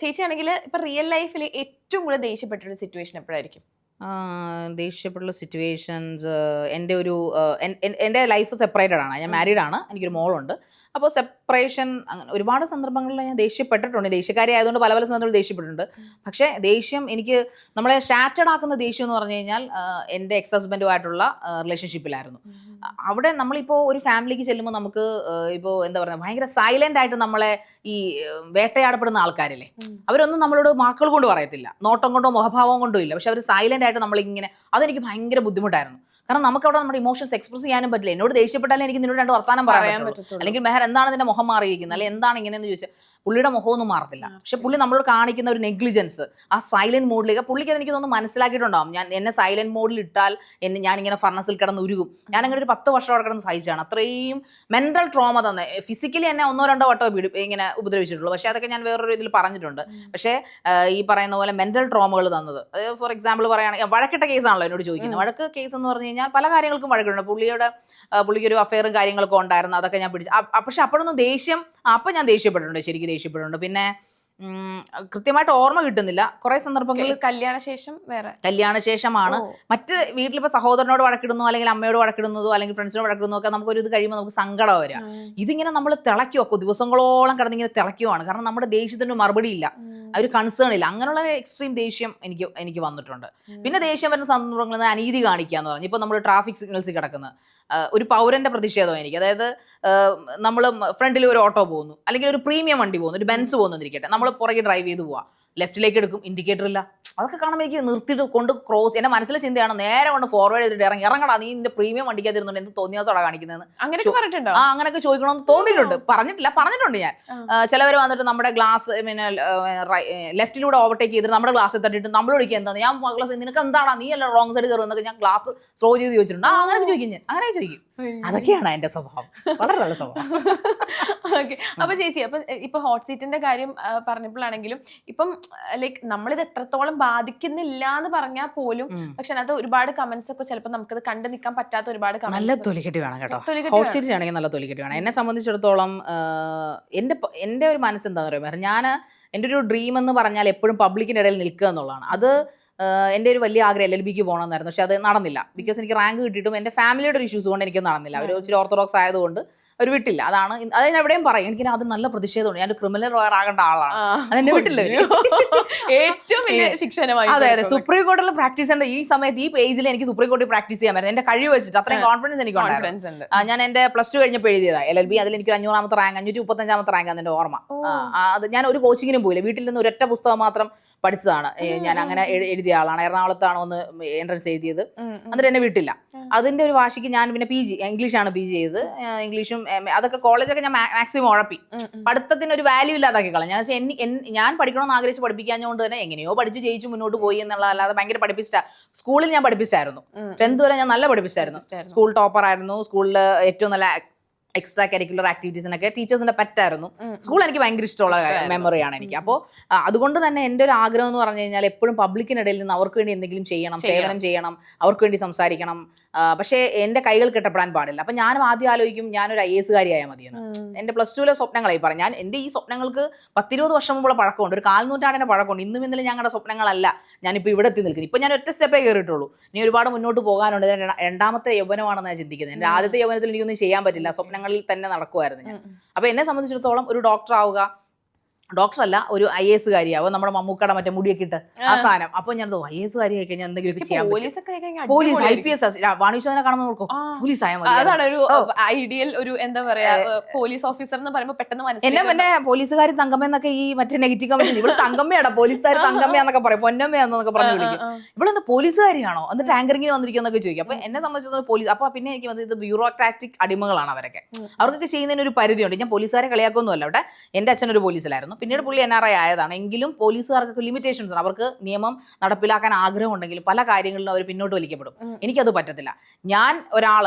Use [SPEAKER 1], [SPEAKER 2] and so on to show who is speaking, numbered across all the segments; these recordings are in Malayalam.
[SPEAKER 1] ചേച്ചിയാണെങ്കിൽ ഇപ്പൊ റിയൽ ലൈഫിൽ ഏറ്റവും കൂടുതൽ ദേഷ്യപ്പെട്ടൊരു സിറ്റുവേഷൻ എപ്പോഴായിരിക്കും?
[SPEAKER 2] ദേഷ്യപ്പെട്ടുള്ള സിറ്റുവേഷൻസ് എൻ്റെ ലൈഫ് സെപ്പറേറ്റഡ് ആണ്. ഞാൻ മാരീഡ് ആണ്, എനിക്കൊരു മോളുണ്ട്. അപ്പോൾ സെപ്പറേഷൻ അങ്ങനെ ഒരുപാട് സന്ദർഭങ്ങളിൽ ഞാൻ ദേഷ്യപ്പെട്ടിട്ടുണ്ട്. ദേഷ്യക്കാരി ആയതുകൊണ്ട് പല പല സന്ദർഭങ്ങളിൽ ദേഷ്യപ്പെട്ടിട്ടുണ്ട്. പക്ഷേ ദേഷ്യം എനിക്ക് നമ്മളെ ഷാറ്റഡ് ആക്കുന്ന ദേഷ്യം എന്ന് പറഞ്ഞു കഴിഞ്ഞാൽ എൻ്റെ എക്സ് ഹസ്ബൻഡുമായിട്ടുള്ള റിലേഷൻഷിപ്പിലായിരുന്നു. അവിടെ നമ്മളിപ്പോൾ ഒരു ഫാമിലിക്ക് ചെല്ലുമ്പോൾ നമുക്ക് ഇപ്പോൾ എന്താ പറയുക, ഭയങ്കര സൈലൻ്റ് ആയിട്ട് നമ്മളെ ഈ വേട്ടയാടപ്പെടുന്ന ആൾക്കാരില്ലേ, അവരൊന്നും നമ്മളോട് വാക്കുകൾ കൊണ്ട് പറയത്തില്ല, നോട്ടം കൊണ്ടോ മുഖഭാവം കൊണ്ടോ ഇല്ല. പക്ഷെ അവർ സൈലൻ്റ് ആയിട്ട് നമ്മളിങ്ങനെ, അതെനിക്ക് ഭയങ്കര ബുദ്ധിമുട്ടായിരുന്നു. കാരണം നമുക്ക് അവിടെ നമ്മുടെ ഇമോഷൻസ് എക്സ്പ്രസ് ചെയ്യാനും പറ്റില്ല. എന്നോട് ദേഷ്യപ്പെട്ടാലും എനിക്ക് നിന്നോട് രണ്ട് വർത്താനം പറയാൻ പറ്റും. അല്ലെങ്കിൽ മെഹർ എന്താണ് നിന്റെ മുഖം മാറിയിരിക്കുന്നത്, അല്ലെങ്കിൽ എന്താണ് ഇങ്ങനെയെന്ന് ചോദിച്ചാൽ പുള്ളിയുടെ മുഖമൊന്നും മാറത്തില്ല. പക്ഷെ പുള്ളി നമ്മളോട് കാണിക്കുന്ന ഒരു നെഗ്ലിജൻസ്, ആ സൈലന്റ് മോഡിലേക്ക് പുള്ളിക്ക് അതെനിക്ക് തോന്നുന്നു മനസ്സിലാക്കിയിട്ടുണ്ടാവും. ഞാൻ എന്നെ സൈലന്റ് മോഡിൽ ഇട്ടാൽ ഞാൻ ഇങ്ങനെ ഫർണസിൽ കിടന്ന് ഉരുകും. ഞാൻ അങ്ങനെ ഒരു 10 വർഷം അവിടെ കിടന്ന് സഹിച്ചാണ്. അത്രയും മെന്റൽ ട്രോമ തന്നെ. ഫിസിക്കലി എന്നെ 1-2 വട്ടമോ ഇങ്ങനെ ഉപദ്രവിച്ചിട്ടുള്ളൂ. പക്ഷെ അതൊക്കെ ഞാൻ വേറൊരു ഇതിൽ പറഞ്ഞിട്ടുണ്ട്. പക്ഷേ ഈ പറയുന്ന പോലെ മെന്റൽ ട്രോമകൾ തന്നത്, ഫോർ എക്സാമ്പിൾ പറയുകയാണെങ്കിൽ വഴക്കിട്ട കേസാണല്ലോ എന്നോട് ചോദിക്കുന്നത്. വഴക്ക് കേസ് എന്ന് പറഞ്ഞു കഴിഞ്ഞാൽ പല കാര്യങ്ങൾക്കും വഴക്കുണ്ട്. പുള്ളിക്കൊരു അഫെയറും കാര്യങ്ങളൊക്കെ ഉണ്ടായിരുന്നു, അതൊക്കെ ഞാൻ പിടിച്ചു. പക്ഷെ അപ്പോഴൊന്നും ദേഷ്യം, അപ്പം ഞാൻ ദേഷ്യപ്പെട്ടിട്ടുണ്ട്, ശരിക്കും ദേഷ്യപ്പെട്ടിട്ടുണ്ട്. പിന്നെ കൃത്യമായിട്ട് ഓർമ്മ കിട്ടുന്നില്ല. കുറെ സന്ദർഭങ്ങളിൽ കല്യാണശേഷമാണ്. മറ്റ് വീട്ടിലിപ്പോൾ സഹോദരനോട് വഴക്കിടുന്നു, അല്ലെങ്കിൽ അമ്മയോട് വഴക്കിടുന്നതോ, അല്ലെങ്കിൽ ഫ്രണ്ട്സിനോട് വഴക്കിടുന്നതോ ഒക്കെ നമുക്കൊരു ഇത് കഴിയുമ്പോൾ നമുക്ക് സങ്കടം വരിക. ഇതിങ്ങനെ നമ്മൾ തിളയ്ക്കുമോ, ദിവസങ്ങളോളം കിടന്നിങ്ങനെ തിളയ്ക്കുവാണ്. കാരണം നമ്മുടെ ദേഷ്യത്തിന് മറുപടി ഇല്ല, ഒരു കൺസേൺ ഇല്ല. അങ്ങനെയുള്ള എക്സ്ട്രീം ദേഷ്യം എനിക്ക് വന്നിട്ടുണ്ട്. പിന്നെ ദേഷ്യം വരുന്ന സന്ദർഭങ്ങളിൽ അനീതി കാണിക്കുക എന്ന് പറഞ്ഞു. ഇപ്പോൾ നമ്മൾ ട്രാഫിക് സിഗ്നൽസിൽ കിടക്കുന്ന ഒരു പൗരന്റെ പ്രതിഷേധം എനിക്ക്, അതായത് നമ്മൾ ഫ്രണ്ടിൽ ഒരു ഓട്ടോ പോകുന്നു, അല്ലെങ്കിൽ ഒരു പ്രീമിയം വണ്ടി പോകുന്നു, ഒരു ബെൻസ് പോകുന്നിരിക്കട്ടെ, നമ്മൾ പുറകെ ഡ്രൈവ് ചെയ്ത് പോവാം, ലെഫ്റ്റിലേക്ക് എടുക്കും, ഇൻഡിക്കേറ്റർ ഇല്ല. അതൊക്കെ കാണുമ്പോൾ എനിക്ക് നിർത്തിയിട്ട് കൊണ്ട് ക്രോസ്, എൻ്റെ മനസ്സിലെ ചിന്തയാണ് നേരെ കൊണ്ട് ഫോർവേഡ് ചെയ്തിട്ട് ഇറങ്ങടാ, നീ നിന്റെ പ്രീമിയം വണ്ടിക്കാതിരുന്നുണ്ട് എന്ത് തോന്നിയാസോടാ കാണിക്കുന്നതെന്ന്. അങ്ങനെയൊക്കെ ചോദിക്കണമെന്ന് തോന്നിയിട്ടുണ്ട്. പറഞ്ഞിട്ടുണ്ട് ഞാൻ. ചിലവർ വന്നിട്ട് നമ്മുടെ ഗ്ലാസ് പിന്നെ ലെഫ്റ്റിലൂടെ ഓവർടേക്ക് ചെയ്തിട്ട് നമ്മുടെ ഗ്ലാസ് തട്ടിയിട്ട് നമ്മളോട് എന്താണ്, ഞാൻ ഗ്ലാസ് നിനക്ക് എന്താണോ, നീ അല്ല റോങ് സൈഡ് കയറുന്നൊക്കെ ഞാൻ ഗ്ലാസ് സ്ലോ ചെയ്ത് ചോദിച്ചിട്ടുണ്ട്. അങ്ങനെയൊക്കെ ചോദിക്കും ഞാൻ, അങ്ങനെ ചോദിക്കും. അതൊക്കെയാണ് എന്റെ സ്വഭാവം, വളരെ നല്ല സ്വഭാവം.
[SPEAKER 1] അപ്പൊ ചേച്ചി, ഇപ്പൊ ഹോട്ട് സീറ്റിന്റെ കാര്യം പറഞ്ഞപ്പോഴാണെങ്കിലും ഇപ്പം ലൈക്ക് നമ്മളിത് എത്രത്തോളം ബാധിക്കുന്നില്ല എന്ന് പറഞ്ഞാൽ പോലും, പക്ഷെ അതിനകത്ത് ഒരുപാട് കമന്റ്സ് ഒക്കെ ചിലപ്പോൾ നമുക്കത് കണ്ടു നിൽക്കാൻ പറ്റാത്ത ഒരുപാട്
[SPEAKER 2] നല്ല തൊലിക്കെട്ടി വേണം കേട്ടോ. ഹോട്ട് സീറ്റ് ആണെങ്കിൽ നല്ല തൊലിക്കെട്ടി വേണം. എന്നെ സംബന്ധിച്ചിടത്തോളം എന്റെ ഒരു മനസ്സെന്താ പറയുക, എൻ്റെ ഒരു ഡ്രീം എന്ന് പറഞ്ഞാൽ എപ്പോഴും പബ്ലിക്കിൻ്റെ ഇടയിൽ നിൽക്കുക എന്നുള്ളതാണ്. അത് എൻ്റെ ഒരു വലിയ ആഗ്രഹം LLBക്ക് പോകണമെന്നായിരുന്നു. പക്ഷെ അത് നടന്നില്ല. ബിക്കോസ് എനിക്ക് റാങ്ക് കിട്ടിയിട്ടും എൻ്റെ ഫാമിലിയുടെ ഒരു ഇഷ്യൂസ് കൊണ്ട് എനിക്ക് നടന്നില്ല. അവർ ഇച്ചിരി ഓർത്തഡോക്സ് ആയതുകൊണ്ട് അവർ വിട്ടില്ല. അതിനെവിടെയും പറയും എനിക്ക് അത് നല്ല പ്രതിഷേധമുണ്ട്, ഞാൻ ക്രിമിനൽ ലോയർ ആകേണ്ട ആളാണ്, അതെന്നെ വിട്ടില്ല.
[SPEAKER 1] ഏറ്റവും വലിയ ശിക്ഷണമായി.
[SPEAKER 2] അതെ, സുപ്രീം കോടതിയിൽ പ്രാക്ടീസ് ചെയ്യേണ്ട ഈ സമയത്ത് ഈ പേജിൽ എനിക്ക് സുപ്രീം കോടതി പ്രാക്ടീസ് ചെയ്യാൻ പറ്റും. എന്റെ കഴിവ് വെച്ചിട്ട് അത്രയും കോൺഫിഡൻസ് എനിക്ക് ഉണ്ടായിരുന്നു. ഞാൻ എന്റെ +2 കഴിഞ്ഞപ്പോൾ എഴുതിയതാണ് LLB. അതിൽ എനിക്ക് 500ാമത്തെ റാങ്ക്, 535ാമത്തെ റാങ്ക് ആണ് എന്റെ ഓർമ്മ. അത് ഞാൻ ഒരു കോച്ചിങ്ങിനും പോയില്ല, വീട്ടിൽ നിന്ന് ഒരൊറ്റ പുസ്തകം മാത്രം പഠിച്ചതാണ്. ഞാൻ അങ്ങനെ എഴുതിയ ആളാണ്. എറണാകുളത്താണ് ഒന്ന് എൻട്രൻസ് എഴുതിയത്. എന്നിട്ട് എന്നെ വിട്ടില്ല. അതിന്റെ ഒരു വാശിക്ക് ഞാൻ പിന്നെ PG ഇംഗ്ലീഷാണ് PG ചെയ്തത്. ഇംഗ്ലീഷും അതൊക്കെ കോളേജൊക്കെ ഞാൻ മാക്സിമം ഉഴപ്പി. പഠിത്തത്തിന് ഒരു വാല്യൂ ഇല്ലാതാക്കി കളഞ്ഞു. ഞാൻ പഠിക്കണമെന്ന് ആഗ്രഹിച്ച് പഠിപ്പിക്കാഞ്ഞുകൊണ്ട് തന്നെ എങ്ങനെയോ പഠിച്ച് ജയിച്ചു മുന്നോട്ട് പോയി എന്നുള്ള, അല്ലാതെ ഭയങ്കര പഠിപ്പിച്ചിട്ടാ. സ്കൂളിൽ ഞാൻ പഠിപ്പിച്ചായിരുന്നു, 10th വരെ ഞാൻ നല്ല പഠിപ്പിച്ചായിരുന്നു. സ്കൂൾ ടോപ്പർ ആയിരുന്നു. സ്കൂളിൽ ഏറ്റവും നല്ല എക്സ്ട്രാ കരിക്കുലർ ആക്ടിവിറ്റീസിനൊക്കെ ടീച്ചേഴ്സിന്റെ പറ്റായിരുന്നു. സ്കൂൾ എനിക്ക് ഭയങ്കര ഇഷ്ടമുള്ള മെമ്മറിയാണ് എനിക്ക്. അപ്പോൾ അതുകൊണ്ട് തന്നെ എൻ്റെ ഒരു ആഗ്രഹം എന്ന് പറഞ്ഞു കഴിഞ്ഞാൽ എപ്പോഴും പബ്ലിക്കിനിടയിൽ നിന്ന് അവർക്ക് വേണ്ടി എന്തെങ്കിലും ചെയ്യണം, സേവനം ചെയ്യണം, അവർക്ക് വേണ്ടി സംസാരിക്കണം. പക്ഷേ എൻ്റെ കൈകൾ കെട്ടപ്പെടാൻ പാടില്ല. അപ്പം ഞാനും ആദ്യം ആലോചിക്കും ഞാനൊരു IAS കാരിയായാൽ മതിയെന്ന്. എൻ്റെ +2 സ്വപ്നങ്ങളായി പറഞ്ഞു. ഞാൻ എൻ്റെ ഈ സ്വപ്നങ്ങൾക്ക് 10-20 വർഷം മുമ്പുള്ള പഴക്കമുണ്ട്, ഒരു 4 നൂറ്റാണ്ടിൻ്റെ പഴക്കമുണ്ട്. ഇന്നും ഇന്നലെ ഞങ്ങളുടെ സ്വപ്നങ്ങളല്ല ഞാനിപ്പോൾ ഇവിടെ എത്തി നിൽക്കുന്നത്. ഇപ്പം ഞാൻ ഒറ്റ സ്റ്റെപ്പേ കയറിയിട്ടുള്ളൂ, ഇനി ഒരുപാട് മുന്നോട്ട് പോകാനുണ്ട്. രണ്ടാമത്തെ യൗവനമാണെന്ന് ഞാൻ ചിന്തിക്കുന്നത്. എൻ്റെ ആദ്യത്തെ യൗവനത്തിൽ എനിക്കൊന്നും ചെയ്യാൻ പറ്റില്ല, സ്വപ്നങ്ങളിൽ തന്നെ നടക്കുമായിരുന്നു ഞാൻ. അപ്പൊ എന്നെ സംബന്ധിച്ചിടത്തോളം ഒരു ഡോക്ടറല്ല, ഒരു IAS കാരിയാവും. നമ്മുടെ മമ്മൂക്കട മറ്റേ മുടിയൊക്കെ ഇട്ട് ആ സാധനം. അപ്പൊ ഞാൻ IAS കാരി ആയി കഴിഞ്ഞാൽ എന്തെങ്കിലും ചെയ്യാൻ പറ്റും. പോലീസ് IPS വാണിജ്യോധന കാണുമ്പോൾ പോലീസ് ആയാൽ മതി.
[SPEAKER 1] അതാണ് ഒരു ഐഡിയൽ ഒരു എന്താ പറയാ പോലീസ് ഓഫീസർ എന്ന് പറയുമ്പോൾ പെട്ടെന്ന്
[SPEAKER 2] എന്നെ പിന്നെ പോലീസുകാർ തങ്കമ്മന്നൊക്കെ ഈ മറ്റേ നെഗറ്റീവ് കമന്റ്, ഇവിടെ തങ്കമ്മയാടാ പോലീസുകാർ തങ്കമ്മയാന്നൊക്കെ പറയും, പൊന്നമ്മയാന്നൊക്കെ പറഞ്ഞു വിളിക്കും. ഇവളെന്താ പോലീസുകാരിയാണോ എന്നിട്ട് ആങ്കറിങ്ങിന് വന്നിരിക്കുന്നൊക്കെ ചോദിക്കും. അപ്പൊ എന്നെ സംബന്ധിച്ചിടത്തോളം പോലീസ്, അപ്പൊ പിന്നെ എനിക്ക് വന്നത് ഇത് ബ്യൂറോക്രാറ്റിക് അടിമകളാണ് അവരൊക്കെ. അവർക്കൊക്കെ ചെയ്യുന്നതിന് ഒരു പരിധിയുണ്ട്. ഞാൻ പോലീസുകാരെ കളിയാക്കൊന്നുമല്ല. അവിടെ എൻ്റെ അച്ഛനൊരു പോലീസിലായിരുന്നു, പിന്നീട് പുള്ളി NRI ആയതാണ്. എങ്കിലും പോലീസുകാർക്ക് ലിമിറ്റേഷൻസ് ആണ്. അവർക്ക് നിയമം നടപ്പിലാക്കാൻ ആഗ്രഹം ഉണ്ടെങ്കിലും പല കാര്യങ്ങളിലും അവർ പിന്നോട്ട് വലിക്കപ്പെടും. എനിക്കത് പറ്റത്തില്ല.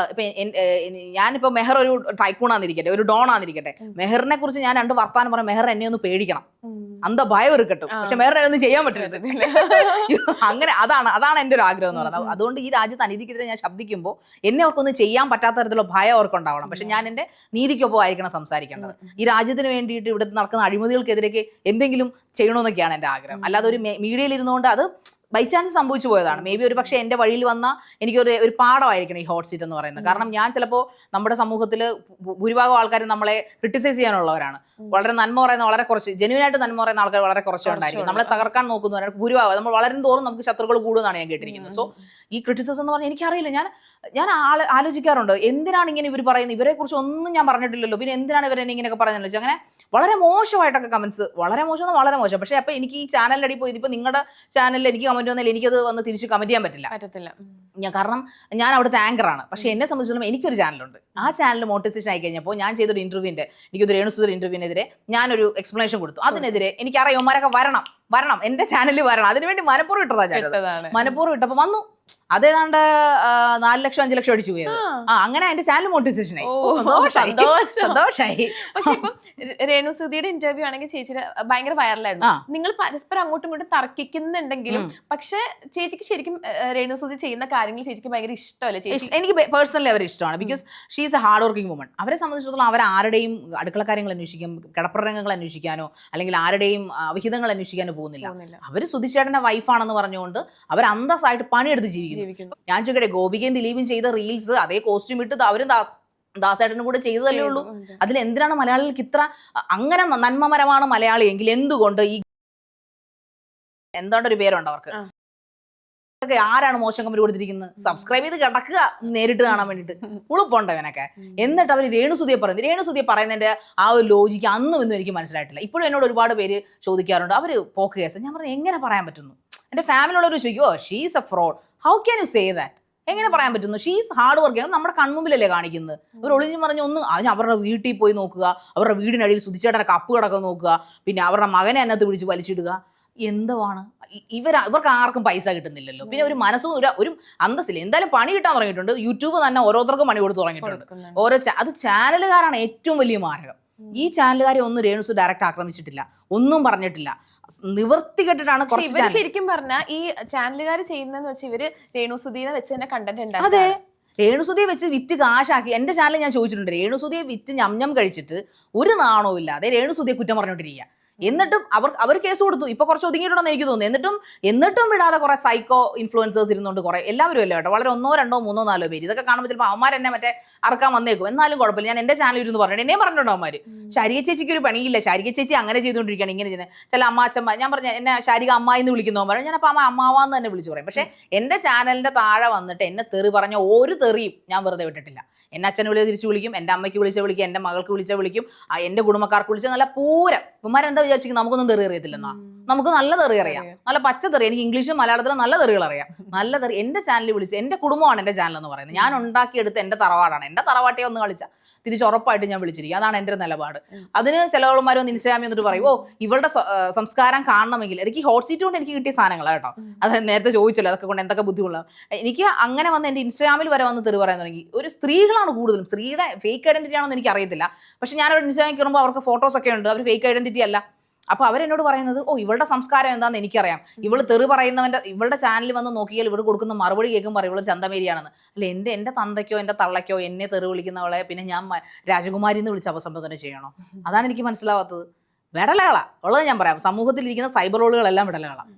[SPEAKER 2] ഞാനിപ്പോൾ മെഹർ ഒരു ടൈക്കൂണാന്നിരിക്കട്ടെ, ഒരു ഡോണാന്നിരിക്കട്ടെ, മെഹറിനെ കുറിച്ച് ഞാൻ 2 വർത്താനം പറയാം, മെഹർ എന്നെ ഒന്ന് പേടിക്കണം, അന്ത ഭയം ഇറുക്കട്ടും. പക്ഷെ മെഹറിനെ ഒന്നും ചെയ്യാൻ പറ്റില്ല. അങ്ങനെ അതാണ് എൻ്റെ ഒരു ആഗ്രഹം എന്ന് പറയുന്നത്. അതുകൊണ്ട് ഈ രാജ്യത്ത് അനീതിക്കെതിരെ ഞാൻ ശബ്ദിക്കുമ്പോൾ എന്നെ അവർക്കൊന്നും ചെയ്യാൻ പറ്റാത്ത തരത്തിലുള്ള ഭയം അവർക്കുണ്ടാവണം. പക്ഷെ ഞാൻ എൻ്റെ നീതിക്കൊപ്പം ആയിരിക്കണം സംസാരിക്കേണ്ടത്. ഈ രാജ്യത്തിന് വേണ്ടിയിട്ട് ഇവിടെ നടക്കുന്ന അഴിമതികൾക്കെതിരെ അവർക്കെതിരേക്ക് എന്തെങ്കിലും ചെയ്യണമെന്നൊക്കെയാണ് എൻ്റെ ആഗ്രഹം. അല്ലാതെ ഒരു മീഡിയയിൽ ഇരുന്നുകൊണ്ട് അത് ബൈ ചാൻസ് സംഭവിച്ചു പോയതാണ്. മേ ബി ഒരു പക്ഷേ എൻ്റെ വഴിയിൽ വന്ന എനിക്കൊരു പാഠമായിരിക്കണം ഈ ഹോട്ട് സീറ്റ് എന്ന് പറയുന്നത്. കാരണം ഞാൻ ചിലപ്പോൾ നമ്മുടെ സമൂഹത്തിൽ ഭൂരിഭാഗം ആൾക്കാരും നമ്മളെ ക്രിട്ടിസൈസ് ചെയ്യാനുള്ളവരാണ്. വളരെ നന്മ പറയുന്ന വളരെ കുറച്ച്, ജെന്യൂനായിട്ട് നന്മ പറയുന്ന ആൾക്കാർ വളരെ കുറച്ചുണ്ടായിരിക്കും. നമ്മളെ തകർക്കാൻ നോക്കുന്നവരാണ് ഭൂരിഭാഗം. നമ്മൾ വളരും തോറും നമുക്ക് ശത്രുക്കൾ കൂടുമെന്നാണ് ഞാൻ കേട്ടിരിക്കുന്നത്. സോ ഈ ക്രിറ്റിസിസം എന്ന് പറഞ്ഞാൽ എനിക്കറിയില്ല, ഞാൻ ആലോചിക്കാറുണ്ട് എന്തിനാണ് ഇങ്ങനെ ഇവർ പറയുന്നത്, ഇവരെ കുറിച്ച് ഒന്നും ഞാൻ പറഞ്ഞിട്ടില്ലല്ലോ, പിന്നെ എന്തിനാണ് ഇവരെ ഇങ്ങനെയൊക്കെ പറയുന്നത് വെച്ചാൽ അങ്ങനെ വളരെ മോശമായിട്ടൊക്കെ കമന്റ്സ്, വളരെ മോശം. പക്ഷേ അപ്പോൾ എനിക്ക് ഈ ചാനലിൻ്റെ അടി പോയി ഇതിപ്പോൾ നിങ്ങളുടെ ചാനലിൽ എനിക്ക് കമന്റ് വന്നാൽ എനിക്കത് വന്ന് തിരിച്ച് കമന്റ് ചെയ്യാൻ പറ്റില്ല. കാരണം ഞാൻ അവിടുത്തെ ആങ്കറാണ്. പക്ഷേ എന്നെ സംബന്ധിച്ചിടത്തോളം എനിക്കൊരു ചാനലുണ്ട്. ആ ചാനൽ മോട്ടിവേഷൻ ആയി കഴിഞ്ഞപ്പോൾ ഞാൻ ചെയ്തൊരു ഇന്റർവ്യൂവിൻ്റെ, എനിക്കൊരു രേണുസുധീർ ഇന്റർവ്യൂവിനെതിരെ ഞാനൊരു എക്സ്പ്ലനേഷൻ കൊടുത്തു. അതിനെതിരെ എനിക്കറിയാം ഇവന്മാരൊക്കെ വരണം എൻ്റെ ചാനലിൽ വരണം. അതിനുവേണ്ടി മനഃപൂർവ്വം ഇട്ടതാണ്. മനഃപൂർവ്വം ഇട്ടപ്പോൾ വന്നു. അതേതാണ്ട് 4 ലക്ഷം 5 ലക്ഷം അടിച്ചു പോയത്. അങ്ങനെ എന്റെ ചാനൽ മോട്ടിവേഷനായി. സന്തോഷായി.
[SPEAKER 1] പക്ഷെ ഇപ്പം രേണുസുധിയുടെ ഇന്റർവ്യൂ ആണെങ്കിൽ ചേച്ചിയുടെ ഭയങ്കര വൈറലായിരുന്നു. നിങ്ങൾ പരസ്പരം അങ്ങോട്ടും ഇങ്ങോട്ടും തർക്കിക്കുന്നുണ്ടെങ്കിലും പക്ഷെ ചേച്ചിക്ക് ശരിക്കും രേണുസുധി ചെയ്യുന്ന കാര്യങ്ങൾ ചേച്ചിക്ക് ഭയങ്കര ഇഷ്ടമല്ലേ? ചേച്ചി
[SPEAKER 2] എനിക്ക് പേഴ്സണലി അവരെ ഇഷ്ടമാണ്. Because she is A hard working woman. അവരെ സംബന്ധിച്ചിടത്തോളം അവർ ആരുടെയും അടുക്കള കാര്യങ്ങൾ അന്വേഷിക്കും, കിടപ്പുരംഗങ്ങൾ അന്വേഷിക്കാനോ അല്ലെങ്കിൽ ആരുടെയും വിഹിതങ്ങൾ അന്വേഷിക്കാനോ പോകുന്നില്ല. അവർ സുധിച്ചേട്ടന്റെ വൈഫാണെന്ന് പറഞ്ഞുകൊണ്ട് അവർ അന്തസ്സായിട്ട് പണിയെടുത്ത് ജീവിക്കുന്നു. ഞാൻ ചോദിക്കട്ടെ, ഗോപികയും ദിലീപും ചെയ്ത റീൽസ് അതേ കോസ്റ്റ്യൂം ഇട്ട് അവരും ദാസേട്ടനും കൂടെ ചെയ്തതല്ലേ ഉള്ളൂ. അതിൽ എന്തിനാണ് മലയാളികൾക്ക് ഇത്ര അങ്ങനെ നന്മമരമാണ് മലയാളി എങ്കിൽ എന്തുകൊണ്ട് ഈ എന്താണ്ടൊരു പേരുണ്ട് അവർക്ക്, ആരാണ് മോശം കമ്പനി കൊടുത്തിരിക്കുന്നത്? സബ്സ്ക്രൈബ് ചെയ്ത് കിടക്കുക നേരിട്ട് കാണാൻ വേണ്ടിട്ട്. ഉളുപ്പുണ്ടവനൊക്കെ. എന്നിട്ട് അവർ രേണുസുധിയെ പറയുന്നതിന്റെ ആ ഒരു ലോജിക്ക് അന്നും ഇന്നും എനിക്ക് മനസ്സിലായിട്ടില്ല. ഇപ്പോഴും എന്നോട് ഒരുപാട് പേര് ചോദിക്കാറുണ്ട് അവർ പോക്ക് കേസ്. ഞാൻ പറഞ്ഞു എങ്ങനെ പറയാൻ പറ്റുന്നു? എൻ്റെ ഫാമിലിയുള്ളവർ ചോദിക്കും, oh she's a fraud, how can you say that? എങ്ങനെ പറയാൻ പറ്റുന്നു? She's hard working. നമ്മുടെ കൺമുമ്പിലല്ലേ കാണിക്കുന്നത്. അവർ ഒളിഞ്ഞു പറഞ്ഞ് ഒന്ന് അതിന് അവരുടെ വീട്ടിൽ പോയി നോക്കുക, അവരുടെ വീടിനടിയിൽ സുധിച്ചേട്ടനെ കപ്പ് കിടക്കാൻ നോക്കുക, പിന്നെ അവരുടെ മകനെ അതിനകത്ത് പിടിച്ച് വലിച്ചിടുക. എന്തുവാണ് ഇവർക്ക് ആർക്കും പൈസ കിട്ടുന്നില്ലല്ലോ. പിന്നെ ഒരു മനസ്സും ഒരു അന്തസ്സില്ല. എന്തായാലും പണി കിട്ടാൻ തുടങ്ങിയിട്ടുണ്ട്. യൂട്യൂബ് തന്നെ ഓരോരുത്തർക്കും പണി കൊടുത്ത് തുടങ്ങിയിട്ടുണ്ട്. അത് ചാനലുകാരാണ് ഏറ്റവും വലിയ മാരകം. ഈ ചാനലുകാരെ ഒന്നും രേണുസു ഡയറക്റ്റ് ആക്രമിച്ചിട്ടില്ല, ഒന്നും പറഞ്ഞിട്ടില്ല. നിവർത്തി കെട്ടിട്ടാണ്
[SPEAKER 1] ശരിക്കും പറഞ്ഞാൽ ഈ ചാനലുകാർ ചെയ്യുന്നതെന്ന് വെച്ചാൽ ഇവര് രേണുസുധീനെ വെച്ച് തന്നെ കണ്ടന്റ് ഉണ്ടാവും.
[SPEAKER 2] അതെ, രേണുസുധിയെ വെച്ച് വിറ്റ് കാശാക്കി. എൻ്റെ ചാനൽ ഞാൻ ചോദിച്ചിട്ടുണ്ട്, രേണുസുധിയെ വിറ്റ് ഞം കഴിച്ചിട്ട് ഒരു നാണവും ഇല്ലാതെ രേണുസുധിയെ കുറ്റം പറഞ്ഞോണ്ടിരിക്കുക. എന്നിട്ടും അവർ കേസ് കൊടുത്തു. ഇപ്പൊ കുറച്ച് ഒതുങ്ങിയിട്ടുണ്ടെന്ന് എനിക്ക് തോന്നുന്നു. എന്നിട്ടും വിടാതെ കുറെ സൈക്കോ ഇൻഫ്ലുവൻസേഴ്സ് ഇരുന്നുകൊണ്ട് കുറെ, എല്ലാവരും അല്ലേ കേട്ടോ, വളരെ 1 2 3 4 പേര്. ഇതൊക്കെ കാണുമ്പോൾ ചിലപ്പോൾ അവന്മാരെന്നെ മറ്റേ അറക്കാൻ വന്നേക്കും. എന്നാലും കുഴപ്പമില്ല, ഞാൻ എൻ്റെ ചാനൽ ഇരുന്ന് പറഞ്ഞു, എന്നെ പറഞ്ഞിട്ടുണ്ടോ അവന്മാര്. ശാരിക ചേച്ചിക്ക് ഒരു പണിയില്ല, ശാരിക ചേച്ചി അങ്ങനെ ചെയ്തുകൊണ്ടിരിക്കുകയാണ്, ഇങ്ങനെ ചെയ്യുന്നത്. ചില അമ്മാച്ചമ്മ, ഞാൻ പറഞ്ഞ എന്നെ ശാരിക അമ്മായി എന്ന് വിളിക്കുന്നവന്മാരും ഞാൻ അപ്പോൾ അമ്മാവാന്ന് തന്നെ വിളിച്ചു പറയും. പക്ഷേ എൻ്റെ ചാനലിന്റെ താഴെ വന്നിട്ട് എന്നെ തെറി പറഞ്ഞ ഒരു തെറിയും ഞാൻ വെറുതെ വിട്ടിട്ടില്ല. എന്നെ അച്ഛനെ തിരിച്ചു വിളിക്കും, എൻ്റെ അമ്മയ്ക്ക് വിളിക്കും, എൻ്റെ മകൾക്ക് വിളിക്കും, എൻ്റെ കുടുംബക്കാർക്ക് വിളിച്ച നല്ല പൂരം. ഇവന്മാരെന്താ വിചാരിക്കും നമുക്കൊന്നും തെറി അറിയത്തില്ലെന്നാ? നമുക്ക് നല്ല തെറി അറിയാം, നല്ല പച്ച തെറി. എനിക്ക് ഇംഗ്ലീഷും മലയാളത്തിലും നല്ല തെറികൾ അറിയാം. നല്ല തെറി എൻ്റെ ചാനലിൽ വിളിച്ച്, എൻ്റെ കുടുംബമാണ് എൻ്റെ ചാനൽ എന്ന് പറയുന്നത്. ഞാൻ ഉണ്ടാക്കിയെടുത്ത് എൻ്റെ തറവാടാണ്. എൻ്റെ തറവാട്ടെ ഒന്ന് കളിച്ച തിരിച്ച് ഉറപ്പായിട്ട് ഞാൻ വിളിച്ചിരിക്കും. അതാണ് എൻ്റെ നിലപാട്. അതിന് ചിലവന്മാർ ഒന്ന് ഇൻസ്റ്റാഗ്രാമിൽ എന്നിട്ട് പറയും, ഓ ഇവളുടെ സംസ്കാരം കാണണമെങ്കിൽ. എനിക്ക് ഹോട്ട് സീറ്റ് കൊണ്ട് എനിക്ക് കിട്ടിയ സാധനങ്ങളാണ് കേട്ടോ. അത് നേരത്തെ ചോദിച്ചല്ലോ, അതൊക്കെ കൊണ്ട് എന്തൊക്കെ ബുദ്ധിമുട്ടാണ്. എനിക്ക് അങ്ങനെ വന്ന് എൻ്റെ ഇൻസ്റ്റാഗ്രാമിൽ വരെ വന്ന് തെറി പറയാൻ തുടങ്ങി. ഒരു സ്ത്രീകളാണ് കൂടുതലും. സ്ത്രീയുടെ ഫേക്ക് ഐഡന്റിറ്റി ആണെന്ന് എനിക്ക് അറിയത്തില്ല. പക്ഷെ ഞാനവിടെ ഇൻസ്റ്റാഗ്രാമിൽ കയറുമ്പോൾ അവർക്ക് ഫോട്ടോസ് ഒക്കെ ഉണ്ട്, അവർ ഫേക്ക് ഐഡന്റിറ്റി അല്ല. അപ്പോൾ അവരെന്നോട് പറയുന്നത്, ഓ ഇവളുടെ സംസ്കാരം എന്താണെന്ന് എനിക്കറിയാം, ഇവള് തെറി പറയുന്നവൻ്റെ ഇവളുടെ ചാനലിൽ വന്ന് നോക്കിയാൽ ഇവർ കൊടുക്കുന്ന മറുപടി കേൾക്കുമ്പോൾ ഇവള് ചന്തമേരിയാണെന്ന്. അല്ല, എൻ്റെ തന്തയ്ക്കോ എൻ്റെ തള്ളയ്ക്കോ എന്നെ തെറി വിളിക്കുന്നവളെ പിന്നെ ഞാൻ രാജകുമാരി എന്ന് വിളിച്ച് അപസംബോധന ചെയ്യണോ? അതാണ് എനിക്ക് മനസ്സിലാവാത്തത്. വിടലകളാ ഉള്ളത്. ഞാൻ പറയാം, സമൂഹത്തിലിരിക്കുന്ന സൈബർ റോളുകളെല്ലാം വിടലകളാണ്.